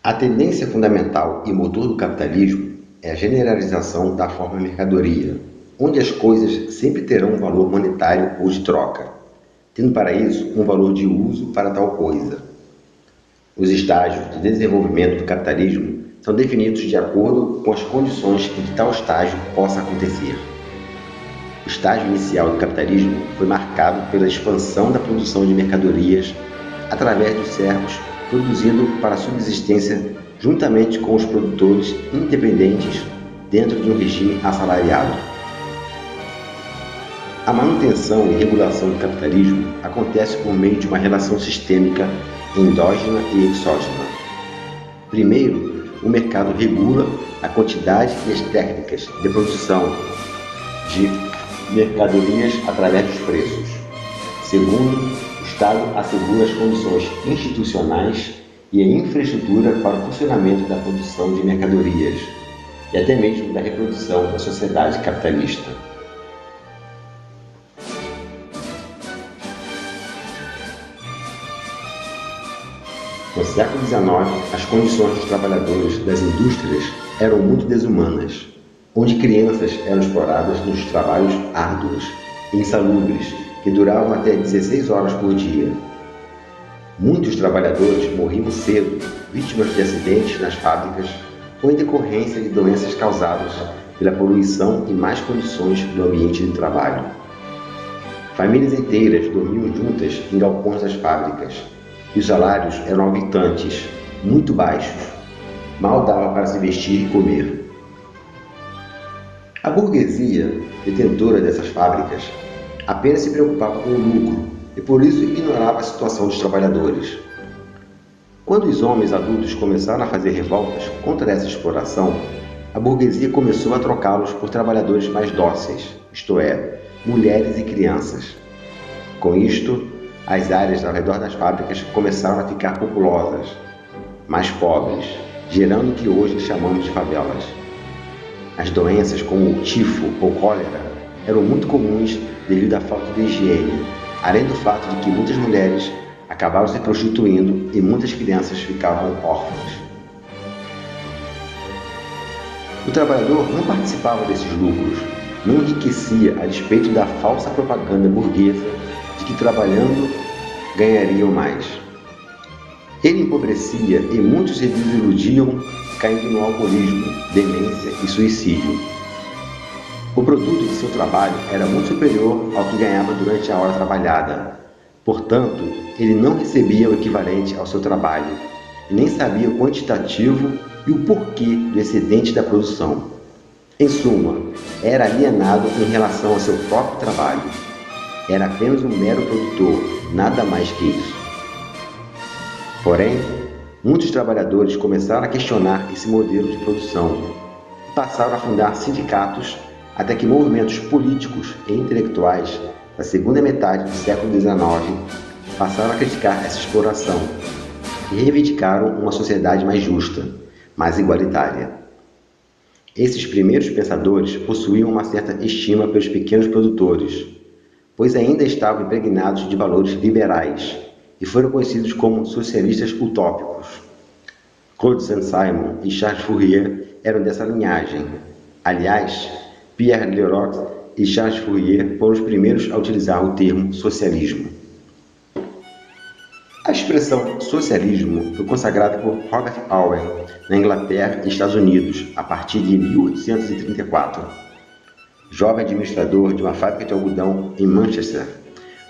A tendência fundamental e motor do capitalismo é a generalização da forma mercadoria, onde as coisas sempre terão um valor monetário ou de troca, tendo para isso um valor de uso para tal coisa. Os estágios de desenvolvimento do capitalismo são definidos de acordo com as condições em que tal estágio possa acontecer. O estágio inicial do capitalismo foi marcado pela expansão da produção de mercadorias através dos servos produzindo para a subsistência juntamente com os produtores independentes dentro de um regime assalariado. A manutenção e regulação do capitalismo acontece por meio de uma relação sistêmica endógena e exógena. Primeiro, o mercado regula a quantidade e as técnicas de produção de mercadorias através dos preços. Segundo, o Estado assegura as condições institucionais e a infraestrutura para o funcionamento da produção de mercadorias e até mesmo da reprodução da sociedade capitalista. No século XIX, as condições dos trabalhadores das indústrias eram muito desumanas, onde crianças eram exploradas nos trabalhos árduos e insalubres que duravam até 16 horas por dia. Muitos trabalhadores morriam cedo, vítimas de acidentes nas fábricas ou em decorrência de doenças causadas pela poluição e más condições do ambiente de trabalho. Famílias inteiras dormiam juntas em galpões das fábricas e os salários eram exorbitantes, muito baixos, mal dava para se vestir e comer. A burguesia, detentora dessas fábricas, apenas se preocupava com o lucro e por isso ignorava a situação dos trabalhadores. Quando os homens adultos começaram a fazer revoltas contra essa exploração, a burguesia começou a trocá-los por trabalhadores mais dóceis, isto é, mulheres e crianças. Com isto, as áreas ao redor das fábricas começaram a ficar populosas, mais pobres, gerando o que hoje chamamos de favelas. As doenças como o tifo ou cólera eram muito comuns devido à falta de higiene, além do fato de que muitas mulheres acabavam se prostituindo e muitas crianças ficavam órfãs. O trabalhador não participava desses lucros, não enriquecia a despeito da falsa propaganda burguesa de que trabalhando ganhariam mais. Ele empobrecia e muitos se desiludiam, caindo no alcoolismo, demência e suicídio. O produto de seu trabalho era muito superior ao que ganhava durante a hora trabalhada. Portanto, ele não recebia o equivalente ao seu trabalho e nem sabia o quantitativo e o porquê do excedente da produção. Em suma, era alienado em relação ao seu próprio trabalho. Era apenas um mero produtor, nada mais que isso. Porém, muitos trabalhadores começaram a questionar esse modelo de produção e passaram a fundar sindicatos até que movimentos políticos e intelectuais da segunda metade do século XIX passaram a criticar essa exploração e reivindicaram uma sociedade mais justa, mais igualitária. Esses primeiros pensadores possuíam uma certa estima pelos pequenos produtores, pois ainda estavam impregnados de valores liberais e foram conhecidos como socialistas utópicos. Claude Saint-Simon e Charles Fourier eram dessa linhagem. Aliás, Pierre Leroux e Charles Fourier foram os primeiros a utilizar o termo socialismo. A expressão socialismo foi consagrada por Robert Owen na Inglaterra e Estados Unidos a partir de 1834. Jovem administrador de uma fábrica de algodão em Manchester,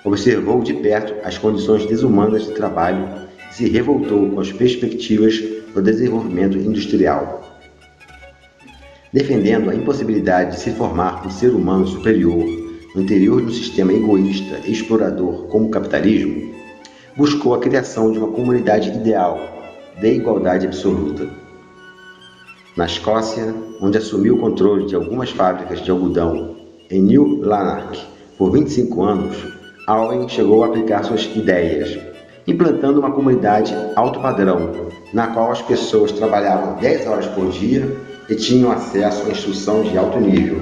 observou de perto as condições desumanas de trabalho e se revoltou com as perspectivas do desenvolvimento industrial. Defendendo a impossibilidade de se formar um ser humano superior no interior de um sistema egoísta e explorador como o capitalismo, buscou a criação de uma comunidade ideal de igualdade absoluta. Na Escócia, onde assumiu o controle de algumas fábricas de algodão em New Lanark por 25 anos, Owen chegou a aplicar suas ideias, implantando uma comunidade alto padrão, na qual as pessoas trabalhavam 10 horas por dia e tinham acesso à instrução de alto nível.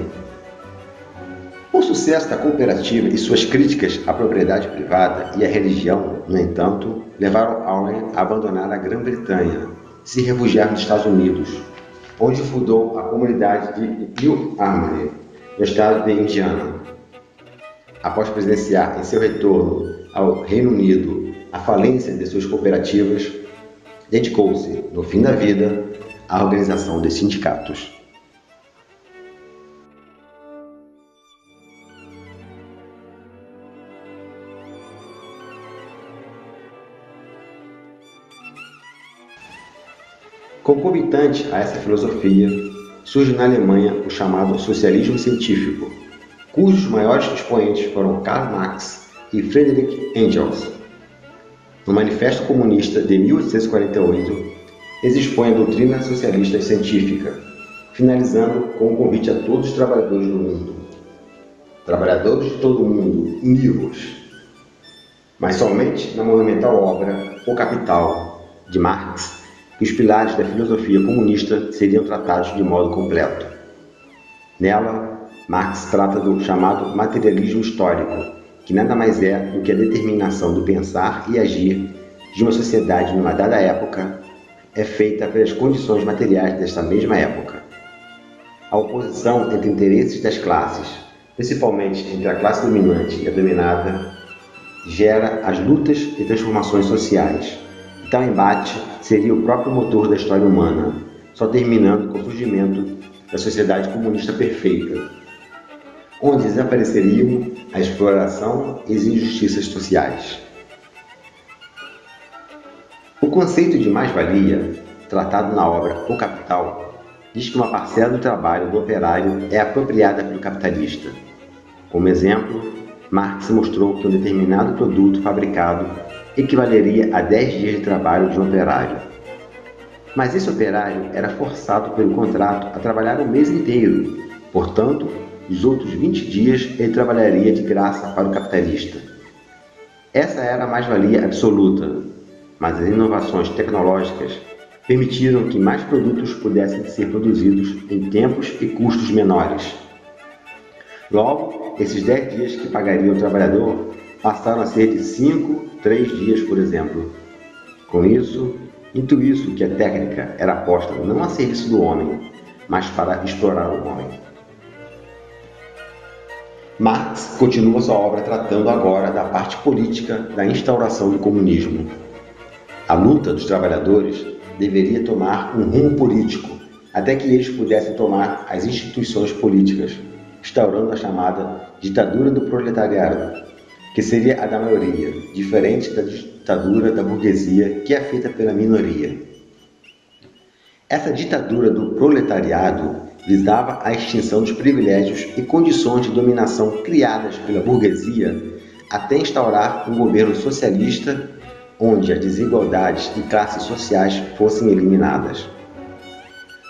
O sucesso da cooperativa e suas críticas à propriedade privada e à religião, no entanto, levaram Owen a abandonar a Grã-Bretanha se refugiar nos Estados Unidos, onde fundou a comunidade de New Harmony, no estado de Indiana. Após presenciar em seu retorno ao Reino Unido a falência de suas cooperativas, dedicou-se, no fim da vida, à organização de sindicatos. Concomitante a essa filosofia, surge na Alemanha o chamado socialismo científico, cujos maiores expoentes foram Karl Marx e Friedrich Engels. No Manifesto Comunista de 1848, eles expõem a doutrina socialista científica, finalizando com um convite a todos os trabalhadores do mundo. Trabalhadores de todo o mundo, univos! Mas somente na monumental obra O Capital, de Marx, que os pilares da filosofia comunista seriam tratados de modo completo. Nela, Marx trata do chamado materialismo histórico, que nada mais é do que a determinação do pensar e agir de uma sociedade numa dada época é feita pelas condições materiais desta mesma época. A oposição entre interesses das classes, principalmente entre a classe dominante e a dominada, gera as lutas e transformações sociais. E tal embate seria o próprio motor da história humana, só terminando com o surgimento da sociedade comunista perfeita, onde desapareceriam a exploração e as injustiças sociais. O conceito de mais-valia, tratado na obra O Capital, diz que uma parcela do trabalho do operário é apropriada pelo capitalista. Como exemplo, Marx mostrou que um determinado produto fabricado equivaleria a 10 dias de trabalho de um operário. Mas esse operário era forçado pelo contrato a trabalhar o mês inteiro, portanto, os outros 20 dias ele trabalharia de graça para o capitalista. Essa era a mais-valia absoluta, mas as inovações tecnológicas permitiram que mais produtos pudessem ser produzidos em tempos e custos menores. Logo, esses 10 dias que pagaria o trabalhador passaram a ser de 5, 3 dias, por exemplo. Com isso, intuiu-se que a técnica era posta não a serviço do homem, mas para explorar o homem. Marx continua sua obra tratando agora da parte política da instauração do comunismo. A luta dos trabalhadores deveria tomar um rumo político, até que eles pudessem tomar as instituições políticas, instaurando a chamada ditadura do proletariado, que seria a da maioria, diferente da ditadura da burguesia, que é feita pela minoria. Essa ditadura do proletariado visava a extinção dos privilégios e condições de dominação criadas pela burguesia até instaurar um governo socialista onde as desigualdades e classes sociais fossem eliminadas.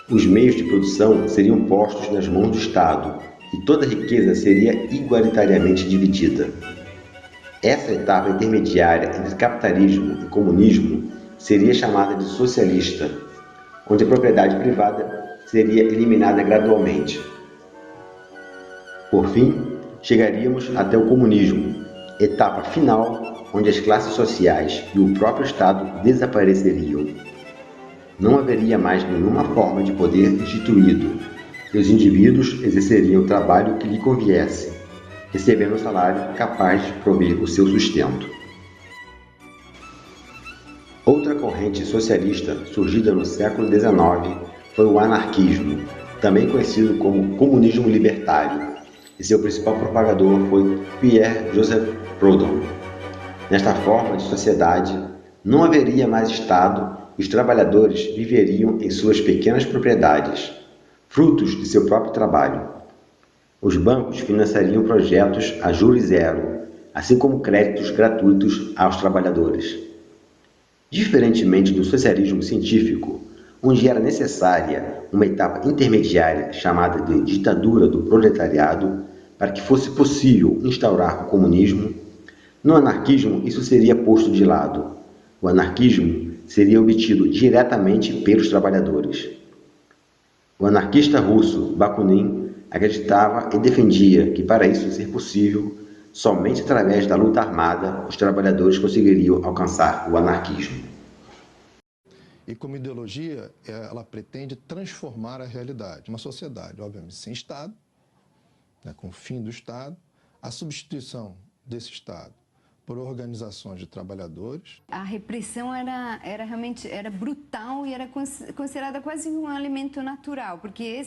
Os meios de produção seriam postos nas mãos do Estado e toda a riqueza seria igualitariamente dividida. Essa etapa intermediária entre capitalismo e comunismo seria chamada de socialista, onde a propriedade privada seria eliminada gradualmente. Por fim, chegaríamos até o comunismo, etapa final onde as classes sociais e o próprio Estado desapareceriam. Não haveria mais nenhuma forma de poder instituído e os indivíduos exerceriam o trabalho que lhe conviesse, recebendo um salário capaz de prover o seu sustento. Outra corrente socialista surgida no século XIX foi o anarquismo, também conhecido como comunismo libertário, e seu principal propagador foi Pierre Joseph Proudhon. Nesta forma de sociedade, não haveria mais Estado e os trabalhadores viveriam em suas pequenas propriedades, frutos de seu próprio trabalho. Os bancos financiariam projetos a juros zero, assim como créditos gratuitos aos trabalhadores. Diferentemente do socialismo científico, onde era necessária uma etapa intermediária chamada de ditadura do proletariado para que fosse possível instaurar o comunismo, no anarquismo isso seria posto de lado. O anarquismo seria obtido diretamente pelos trabalhadores. O anarquista russo Bakunin acreditava e defendia que para isso ser possível, somente através da luta armada os trabalhadores conseguiriam alcançar o anarquismo. E como ideologia, ela pretende transformar a realidade. Uma sociedade, obviamente, sem Estado, né, com o fim do Estado, a substituição desse Estado por organizações de trabalhadores. A repressão era realmente brutal e era considerada quase um alimento natural, porque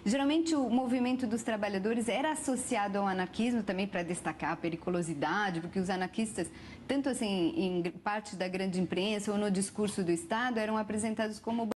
geralmente o movimento dos trabalhadores era associado ao anarquismo também para destacar a periculosidade, porque os anarquistas, tanto assim em parte da grande imprensa ou no discurso do Estado, eram apresentados como